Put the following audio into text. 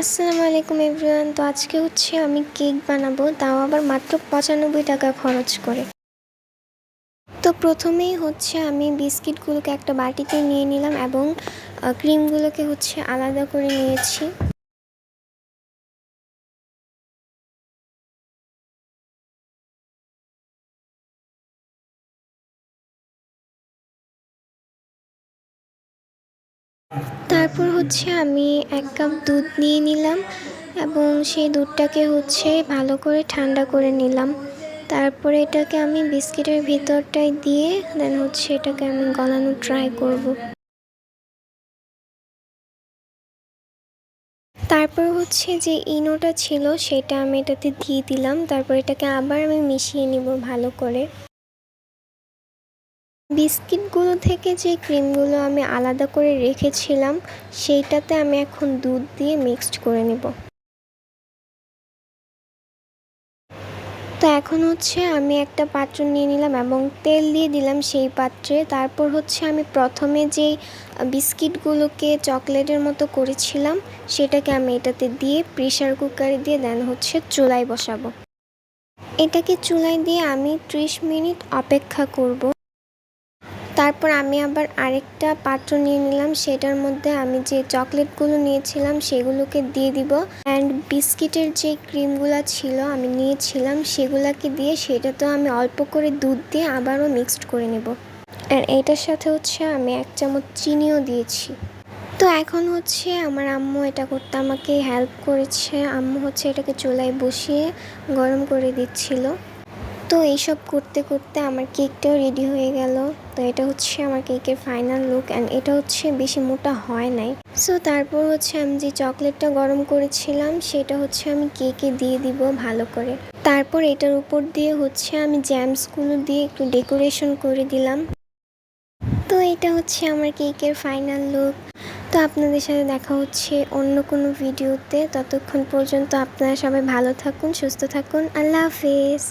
আসসালামু আলাইকুম এভরিওয়ান। তো আজকে আমি কেক বানাবো, তাও আবার মাত্র 95 টাকা খরচ করে। তো প্রথমেই আমি বিস্কিটগুলোকে একটা বাটিতে নিয়ে নিলাম এবং ক্রিমগুলোকে আলাদা করে নিয়েছি। তারপর আমি 1 কাপ দুধ নিয়ে নিলাম এবং সেই দুধটাকে ভালো করে ঠান্ডা করে নিলাম। তারপরে এটাকে আমি বিস্কিটের ভিতরটায় দিয়ে দেন এটাকে আমি গলানোর ট্রাই করব। তারপর যে ইনোটা ছিল সেটা আমি এটাতে দিয়ে দিলাম। তারপর এটাকে আবার আমি মিশিয়ে নিব ভালো করে। বিস্কিটগুলো থেকে যে ক্রিমগুলো আমি আলাদা করে রেখেছিলাম সেইটাতে আমি এখন দুধ দিয়ে মিক্সড করে নিব। তো এখন আমি একটা পাত্র নিয়ে নিলাম এবং তেল দিয়ে দিলাম সেই পাত্রে। তারপর আমি প্রথমে যেই বিস্কিটগুলোকে চকলেটের মতো করেছিলাম সেটাকে আমি এটাতে দিয়ে প্রেসার কুকারে দিয়ে দেন চুলায় বসাবো। এটাকে চুলায় দিয়ে আমি 30 মিনিট অপেক্ষা করব। তারপর আমি আবার আরেকটা পাত্র নিয়ে নিলাম, সেটার মধ্যে আমি যে চকলেটগুলো নিয়েছিলাম সেগুলোকে দিয়ে দিব অ্যান্ড বিস্কিটের যে ক্রিমগুলো ছিল আমি নিয়েছিলাম সেগুলোকে দিয়ে সেটাতেও আমি অল্প করে দুধ দিয়ে আবারও মিক্সড করে নেব। আর এটার সাথে আমি 1 চামচ চিনিও দিয়েছি। তো এখন আমার আম্মু এটা করতে আমাকে হেল্প করেছে। আম্মু এটাকে চুলায় বসিয়ে গরম করে দিচ্ছিল। তো এইসব করতে করতে আমার কেকটাও রেডি হয়ে গেল। তো এটা আমার কেকের ফাইনাল লুক অ্যান্ড এটা বেশি মোটা হয় নাই। সো তারপর আমি যে চকলেটটা গরম করেছিলাম সেটা আমি কেকে দিয়ে দিব ভালো করে। তারপর এটার উপর দিয়ে আমি জ্যামসগুলো দিয়ে একটু ডেকোরেশন করে দিলাম। তো এটা আমার কেকের ফাইনাল লুক। তো আপনাদের সাথে দেখা অন্য কোনো ভিডিওতে। ততক্ষণ পর্যন্ত আপনারা সবাই ভালো থাকুন, সুস্থ থাকুন। আল্লাহ হাফেজ।